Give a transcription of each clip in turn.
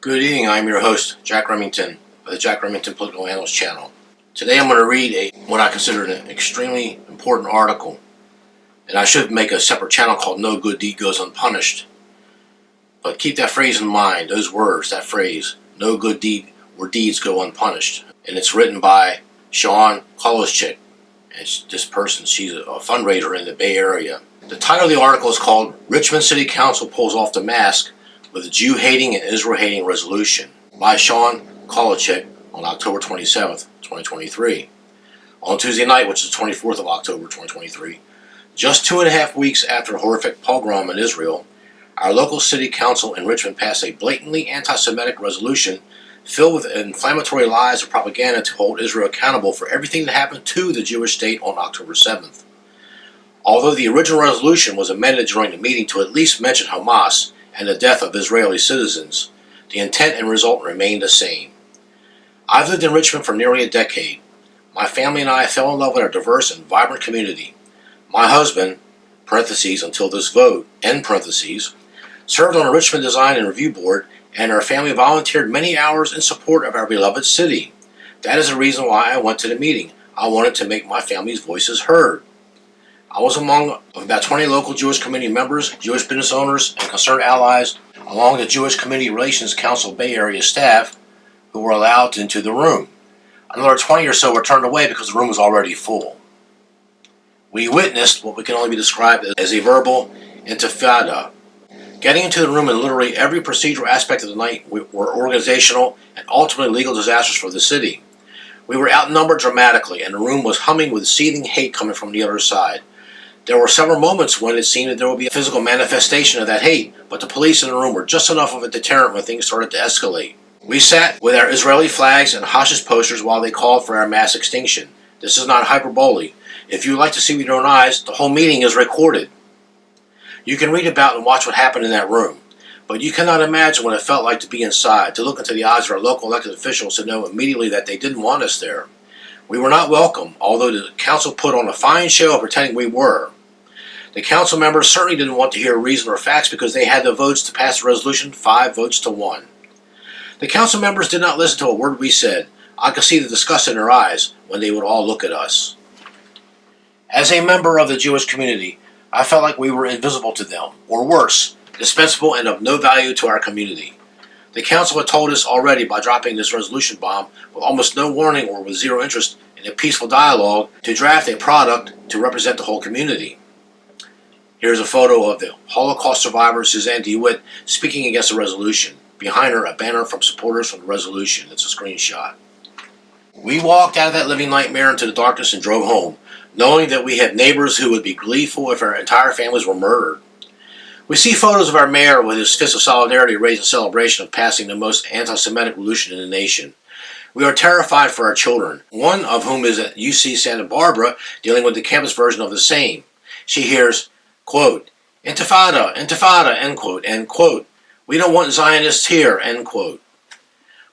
Good evening, I'm your host, Jack Remington, of the Jack Remington Political Analyst channel. Today I'm going to read what I consider an extremely important article, and I should make a separate channel called No Good Deed Goes Unpunished. But keep that phrase in mind, those words, that phrase, no good deed or deeds go unpunished. And it's written by Sean Koloschik. This person, she's a fundraiser in the Bay Area. The title of the article is called Richmond City Council Pulls Off the Mask with a Jew-Hating and Israel-Hating Resolution by Sean Koloschik on October 27th, 2023. On Tuesday night, which is the 24th of October, 2023, just 2.5 weeks after a horrific pogrom in Israel, our local city council in Richmond passed a blatantly anti-Semitic resolution filled with inflammatory lies and propaganda to hold Israel accountable for everything that happened to the Jewish state on October 7th. Although the original resolution was amended during the meeting to at least mention Hamas and the death of Israeli citizens, the intent and result remained the same. I've lived in Richmond for nearly a decade. My family and I fell in love with our diverse and vibrant community. My husband, parentheses until this vote, end parentheses, served on a Richmond Design and Review Board, and our family volunteered many hours in support of our beloved city. That is the reason why I went to the meeting. I wanted to make my family's voices heard. I was among about 20 local Jewish community members, Jewish business owners, and concerned allies, along with the Jewish Community Relations Council Bay Area staff, who were allowed into the room. Another 20 or so were turned away because the room was already full. We witnessed what can only be described as a verbal intifada. Getting into the room in literally every procedural aspect of the night were organizational and ultimately legal disasters for the city. We were outnumbered dramatically, and the room was humming with seething hate coming from the other side. There were several moments when it seemed that there would be a physical manifestation of that hate, but the police in the room were just enough of a deterrent when things started to escalate. We sat with our Israeli flags and Hashis posters while they called for our mass extinction. This is not hyperbole. If you would like to see with your own eyes, the whole meeting is recorded. You can read about and watch what happened in that room, but you cannot imagine what it felt like to be inside, to look into the eyes of our local elected officials to know immediately that they didn't want us there. We were not welcome, although the council put on a fine show of pretending we were. The council members certainly didn't want to hear reason or facts because they had the votes to pass the resolution 5 votes to 1. The council members did not listen to a word we said. I could see the disgust in their eyes when they would all look at us. As a member of the Jewish community, I felt like we were invisible to them, or worse, dispensable and of no value to our community. The council had told us already by dropping this resolution bomb with almost no warning or with zero interest in a peaceful dialogue to draft a product to represent the whole community. Here's a photo of the Holocaust survivor Suzanne DeWitt speaking against the resolution. Behind her, a banner from supporters from the resolution. It's a screenshot. We walked out of that living nightmare into the darkness and drove home, knowing that we had neighbors who would be gleeful if our entire families were murdered. We see photos of our mayor with his fist of solidarity raised in celebration of passing the most anti-Semitic resolution in the nation. We are terrified for our children, one of whom is at UC Santa Barbara dealing with the campus version of the same. She hears, quote, Intifada, Intifada, end quote, end quote. We don't want Zionists here, end quote.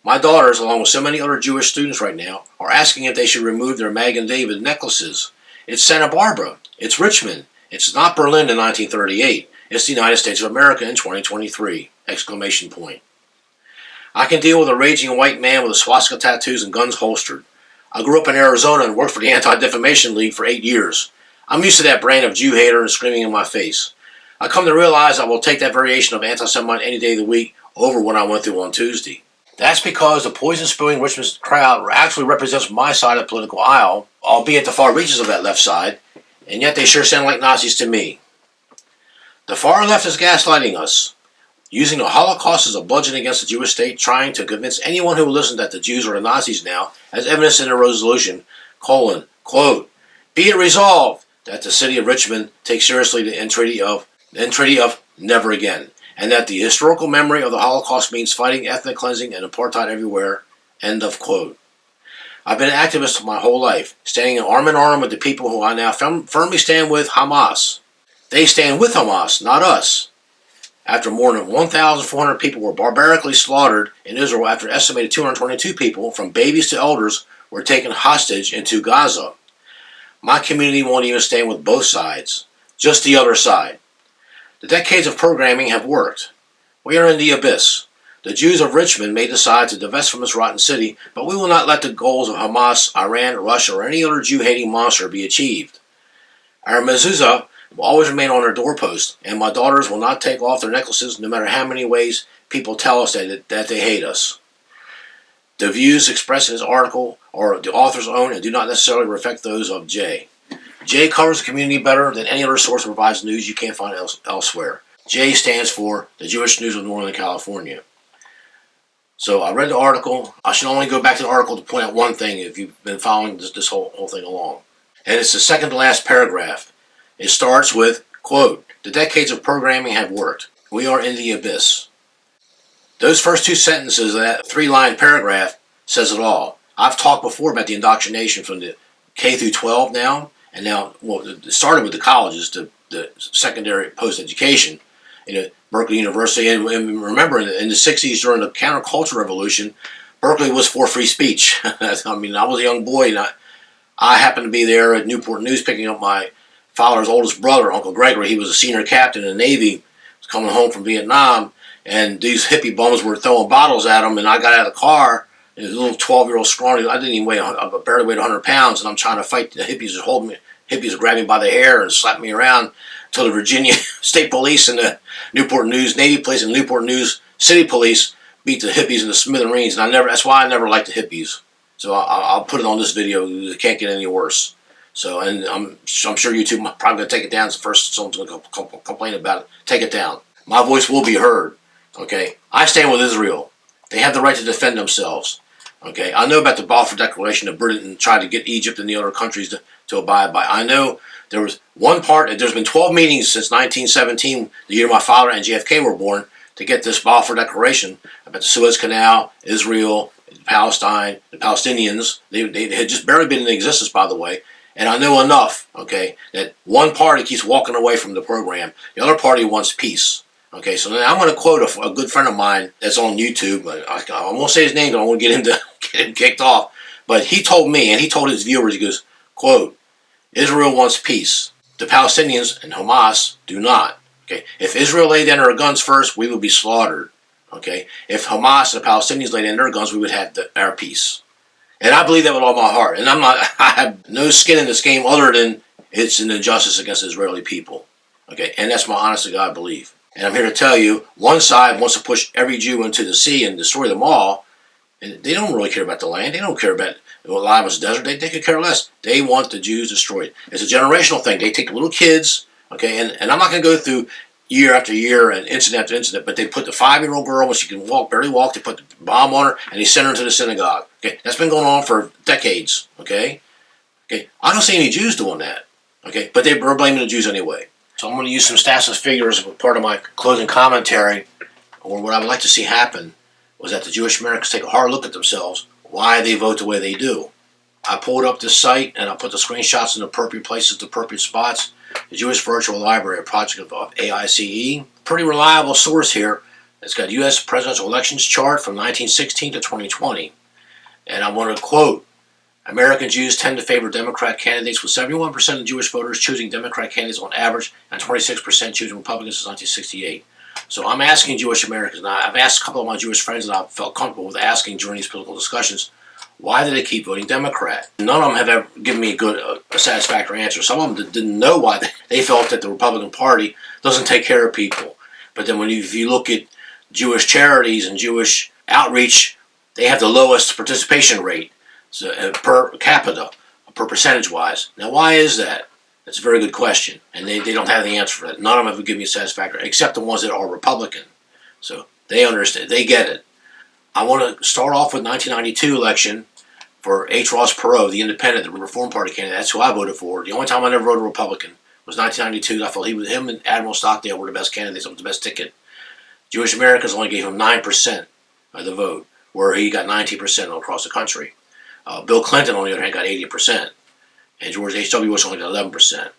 My daughters, along with so many other Jewish students right now, are asking if they should remove their Magen David necklaces. It's Santa Barbara. It's Richmond. It's not Berlin in 1938. It's the United States of America in 2023! Exclamation point. I can deal with a raging white man with a swastika tattoos and guns holstered. I grew up in Arizona and worked for the Anti-Defamation League for 8 years. I'm used to that brand of Jew hater and screaming in my face. I come to realize I will take that variation of anti-Semite any day of the week over what I went through on Tuesday. That's because the poison-spewing Richmond crowd actually represents my side of the political aisle, albeit the far reaches of that left side, and yet they sure sound like Nazis to me. The far left is gaslighting us, using the Holocaust as a bludgeon against the Jewish state, trying to convince anyone who will listen that the Jews are the Nazis now, as evidenced in the resolution, quote, be it resolved that the city of Richmond takes seriously the treaty of never again, and that the historical memory of the Holocaust means fighting ethnic cleansing and apartheid everywhere, end of quote. I've been an activist my whole life, standing arm in arm with the people who I now firmly stand with, Hamas. They stand with Hamas, not us. After more than 1,400 people were barbarically slaughtered in Israel after an estimated 222 people, from babies to elders, were taken hostage into Gaza. My community won't even stand with both sides, just the other side. The decades of programming have worked. We are in the abyss. The Jews of Richmond may decide to divest from this rotten city, but we will not let the goals of Hamas, Iran, Russia, or any other Jew-hating monster be achieved. Our mezuzah will always remain on our doorpost, and my daughters will not take off their necklaces no matter how many ways people tell us that they hate us. The views expressed in this article are the author's own and do not necessarily reflect those of Jay. Jay covers the community better than any other source that provides news you can't find elsewhere. J stands for the Jewish News of Northern California. So I read the article. I should only go back to the article to point out one thing if you've been following this whole thing along. And it's the second to last paragraph. It starts with, quote, "The decades of programming have worked. We are in the abyss." Those first two sentences of that three-line paragraph says it all. I've talked before about the indoctrination from the K through 12 now, and now, well, it started with the colleges, the secondary post-education, Berkeley University, and remember in the 60s during the counterculture revolution, Berkeley was for free speech. I mean, I was a young boy, and I happened to be there at Newport News picking up my father's oldest brother, Uncle Gregory. He was a senior captain in the Navy, was coming home from Vietnam, and these hippie bums were throwing bottles at him, and I got out of the car, and this little 12-year-old scrawny, I didn't even weigh, I barely weighed 100 pounds, and I'm trying to fight the hippies that hold me. Hippies grabbed me by the hair and slapped me around until the Virginia State Police and the Newport News Navy Police and Newport News City Police beat the hippies in the smithereens, and that's why I never liked the hippies. So I'll put it on this video. It can't get any worse. So, and I'm sure YouTube probably going to take it down. It's the first someone's going to complain about it. Take it down. My voice will be heard. Okay, I stand with Israel. They have the right to defend themselves. Okay, I know about the Balfour Declaration that Britain tried to get Egypt and the other countries to abide by. I know there was one part, there's been 12 meetings since 1917, the year my father and JFK were born, to get this Balfour Declaration about the Suez Canal, Israel, Palestine, the Palestinians. They had just barely been in existence, by the way. And I know enough, okay, that one party keeps walking away from the program. The other party wants peace. Okay, so now I'm going to quote a good friend of mine that's on YouTube. I won't say his name, because I won't get him kicked off. But he told me, and he told his viewers, he goes, quote, "Israel wants peace. The Palestinians and Hamas do not. Okay, if Israel laid down their guns first, we would be slaughtered. Okay, if Hamas and the Palestinians laid down their guns, we would have our peace." And I believe that with all my heart. And I have no skin in this game other than it's an injustice against the Israeli people. Okay, and that's my honest to God belief. And I'm here to tell you, one side wants to push every Jew into the sea and destroy them all. And they don't really care about the land. They don't care about the Lime's desert. They could care less. They want the Jews destroyed. It's a generational thing. They take little kids, okay, and I'm not going to go through year after year and incident after incident, but they put the 5-year-old girl, when she can walk, barely walk, they put the bomb on her, and they send her into the synagogue. Okay, that's been going on for decades, okay? Okay, I don't see any Jews doing that, okay, but they were blaming the Jews anyway. So I'm going to use some stats and figures as part of my closing commentary, or what I would like to see happen was that the Jewish Americans take a hard look at themselves, why they vote the way they do. I pulled up this site, and I put the screenshots in the appropriate places, the appropriate spots. The Jewish Virtual Library, a project of AICE. Pretty reliable source here. It's got U.S. presidential elections chart from 1916 to 2020. And I want to quote, "American Jews tend to favor Democrat candidates, with 71% of Jewish voters choosing Democrat candidates on average and 26% choosing Republicans since 1968. So I'm asking Jewish Americans, and I've asked a couple of my Jewish friends that I felt comfortable with asking during these political discussions, why do they keep voting Democrat? None of them have ever given me a satisfactory answer. Some of them didn't know why. They felt that the Republican Party doesn't take care of people. But then if you look at Jewish charities and Jewish outreach, they have the lowest participation rate per capita, per percentage-wise. Now, why is that? That's a very good question, and they don't have the answer for that. None of them have given me a satisfactory, except the ones that are Republican. So they understand. They get it. I want to start off with 1992 election for H. Ross Perot, the independent, the Reform Party candidate. That's who I voted for. The only time I never voted Republican was 1992. I felt him and Admiral Stockdale were the best candidates. It was the best ticket. Jewish Americans only gave him 9% of the vote, where he got 19% across the country. Bill Clinton, on the other hand, got 80%. And George H.W. Bush only got 11%.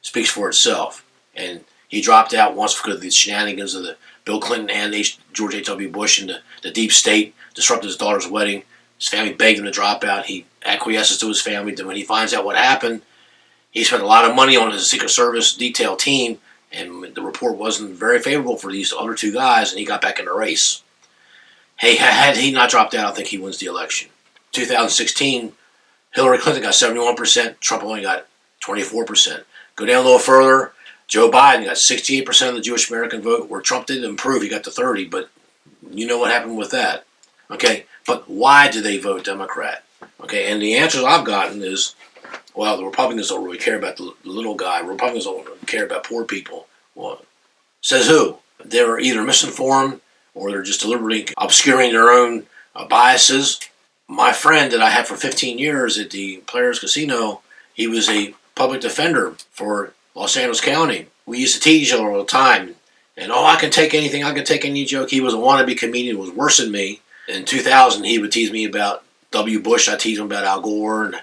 Speaks for itself. And he dropped out once because of the shenanigans of the Bill Clinton and George H.W. Bush and the deep state disrupted his daughter's wedding. His family begged him to drop out. He acquiesces to his family. Then when he finds out what happened, he spent a lot of money on his Secret Service detail team, and the report wasn't very favorable for these other two guys, and he got back in the race. Hey, had he not dropped out, I think he wins the election. 2016, Hillary Clinton got 71%. Trump only got 24%. Go down a little further. Joe Biden got 68% of the Jewish American vote, where Trump didn't improve. He got to 30, but you know what happened with that. Okay, but why do they vote Democrat? Okay, and the answers I've gotten is, well, the Republicans don't really care about the little guy. Republicans don't really care about poor people. Well, says who? They're either misinformed or they're just deliberately obscuring their own biases. My friend that I had for 15 years at the Players Casino, he was a public defender for Los Angeles County. We used to tease each other all the time. And, I can take anything, I can take any joke. He was a wannabe comedian, was worse than me. In 2000, he would tease me about W. Bush. I teased him about Al Gore. And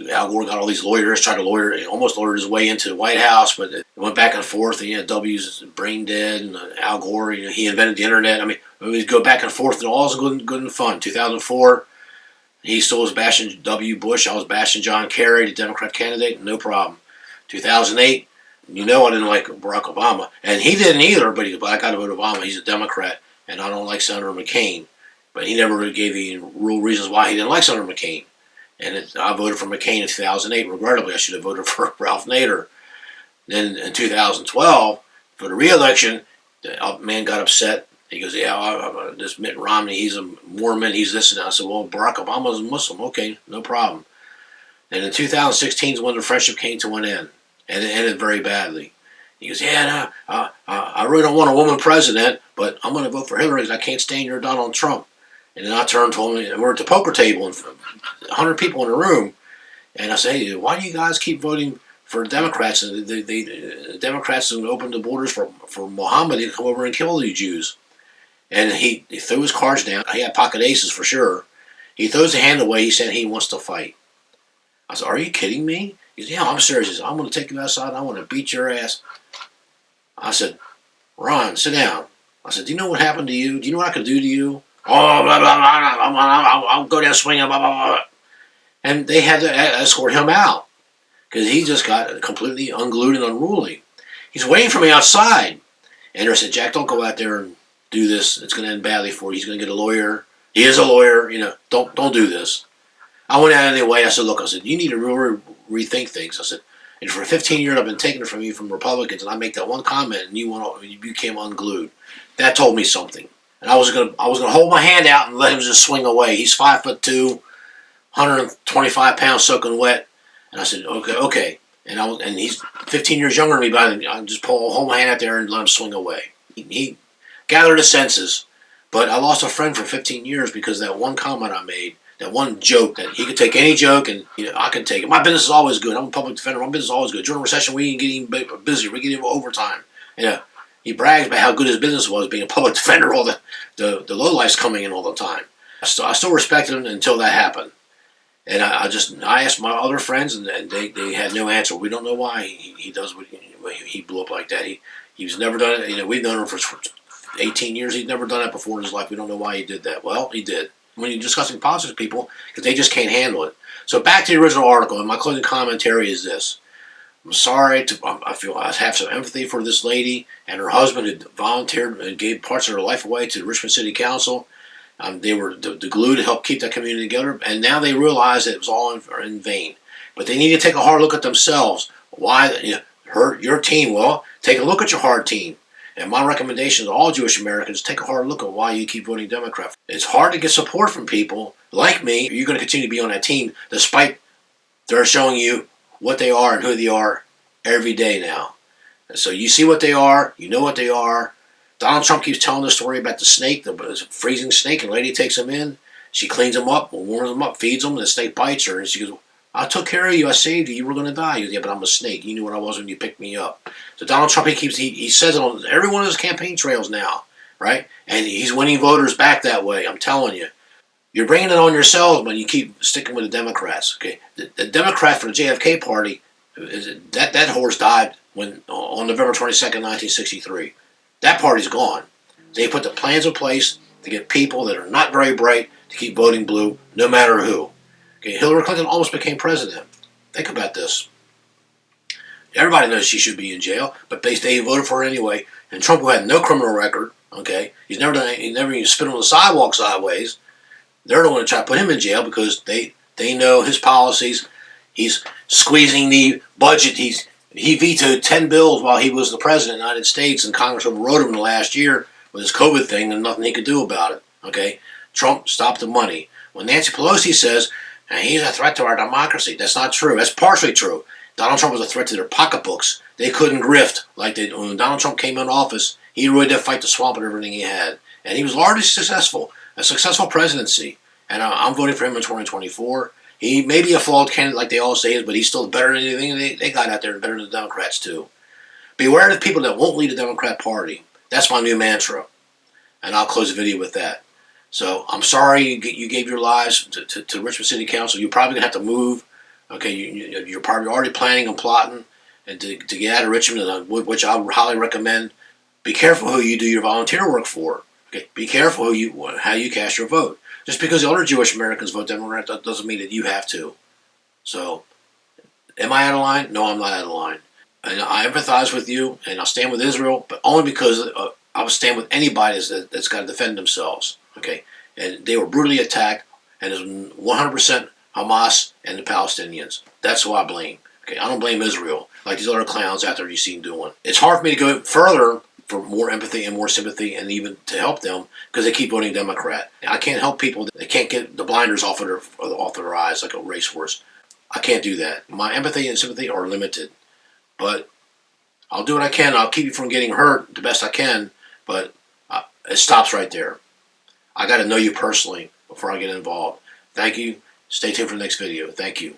Al Gore got all these lawyers, tried to almost lawyered his way into the White House, but it went back and forth. And, W's brain dead, and Al Gore, he invented the internet. I mean, we'd go back and forth, and all was good and fun. 2004, he still was bashing W. Bush. I was bashing John Kerry, the Democrat candidate, no problem. 2008, I didn't like Barack Obama. And he didn't either, but I got to vote Obama. He's a Democrat, and I don't like Senator McCain. But he never really gave any real reasons why he didn't like Senator McCain. And I voted for McCain in 2008. Regrettably, I should have voted for Ralph Nader. Then in 2012, for the re-election, the man got upset. He goes, this Mitt Romney, he's a Mormon, he's this and that. I said, well, Barack Obama's a Muslim. Okay, no problem. And in 2016 is when the friendship came to an end. And it ended very badly. He goes, I really don't want a woman president, but I'm going to vote for Hillary because I can't stand your Donald Trump. And then I turned to him, and we're at the poker table, and 100 people in the room. And I say, hey, why do you guys keep voting for Democrats? And the Democrats opened the borders for Muhammad to come over and kill the Jews. And he threw his cards down. He had pocket aces for sure. He throws the hand away. He said he wants to fight. I said, are you kidding me? He said, yeah, I'm serious. He said, I'm going to take you outside. I want to beat your ass. I said, Ron, sit down. I said, do you know what happened to you? Do you know what I could do to you? Oh, blah, blah, blah, I'll go down swinging, blah, blah, blah. And they had to escort him out because he just got completely unglued and unruly. He's waiting for me outside. And I said, Jack, don't go out there and do this. It's going to end badly for you. He's going to get a lawyer. He is a lawyer. Don't do this. I went out anyway. I said, look, you need to really rethink things. I said, and for 15 years I've been taking it from you from Republicans, and I make that one comment, and you became unglued. That told me something. And I was gonna hold my hand out and let him just swing away. He's 5'2", 125 pounds soaking wet. And I said, okay. And he's 15 years younger than me, but I just hold my hand out there and let him swing away. He gathered his senses, but I lost a friend for 15 years because of that one comment I made. That one joke that he could take any joke and I can take it. My business is always good. I'm a public defender. My business is always good. During a recession, we get even busier. We get even overtime. He brags about how good his business was being a public defender. All the lowlifes coming in all the time. I still respected him until that happened. And I asked my other friends, and they had no answer. We don't know why he does what he blew up like that. He's never done it. We've known him for 18 years. He's never done that before in his life. We don't know why he did that. Well, he did. When you're discussing politics with people, because they just can't handle it. So back to the original article, and my closing commentary is this. I'm sorry. I feel I have some empathy for this lady and her husband who volunteered and gave parts of their life away to the Richmond City Council. They were the glue to help keep that community together, and now they realize that it was all in vain. But they need to take a hard look at themselves. Why hurt your team? Well, take a look at your hard team. And my recommendation to all Jewish Americans, take a hard look at why you keep voting Democrat. It's hard to get support from people like me. You're going to continue to be on that team despite they're showing you what they are and who they are every day now. And so you see what they are. You know what they are. Donald Trump keeps telling the story about the snake, the freezing snake, and the lady takes him in. She cleans him up, warms him up, feeds him, and the snake bites her. And she goes, I took care of you. I saved you. You were going to die. He goes, yeah, but I'm a snake. You knew what I was when you picked me up. So Donald Trump, he says it on every one of his campaign trails now, right? And he's winning voters back that way. I'm telling you. You're bringing it on yourselves when you keep sticking with the Democrats. Okay, the Democrat for the JFK party, that horse died on November 22nd, 1963. That party's gone. They put the plans in place to get people that are not very bright to keep voting blue, no matter who. Okay, Hillary Clinton almost became president. Think about this. Everybody knows she should be in jail, but they voted for her anyway. And Trump, who had no criminal record, Okay, he never even spit on the sidewalk sideways. They're the one to try to put him in jail because they know his policies. He's squeezing the budget. He vetoed 10 bills while he was the president of the United States, and Congress overrode him in the last year with his COVID thing, and nothing he could do about it. Okay, Trump stopped the money. When Nancy Pelosi says he's a threat to our democracy, that's not true. That's partially true. Donald Trump was a threat to their pocketbooks. They couldn't grift like they when Donald Trump came in office. He really did fight the swamp with everything he had, and he was largely successful. A successful presidency, and I'm voting for him in 2024. He may be a flawed candidate like they all say, but he's still better than anything they got out there, and better than the Democrats too. Beware of the people that won't lead the Democrat Party. That's my new mantra, and I'll close the video with that. So I'm sorry you gave your lives to Richmond City Council. You're probably gonna have to move. Okay, you're probably already planning and plotting and to get out of Richmond, which I would highly recommend. Be careful who you do your volunteer work for. Okay, be careful how you cast your vote. Just because the other Jewish Americans vote Democrat, that doesn't mean that you have to. So, am I out of line? No, I'm not out of line. And I empathize with you, and I'll stand with Israel, but only because I will stand with anybody that's got to defend themselves. Okay, and they were brutally attacked, and it's 100% Hamas and the Palestinians. That's who I blame. Okay, I don't blame Israel like these other clowns out there you see them doing. It's hard for me to go further for more empathy and more sympathy, and even to help them because they keep voting Democrat. I can't help people that can't get the blinders off of their eyes like a racehorse. I can't do that. My empathy and sympathy are limited, but I'll do what I can. I'll keep you from getting hurt the best I can, but it stops right there. I got to know you personally before I get involved. Thank you. Stay tuned for the next video. Thank you.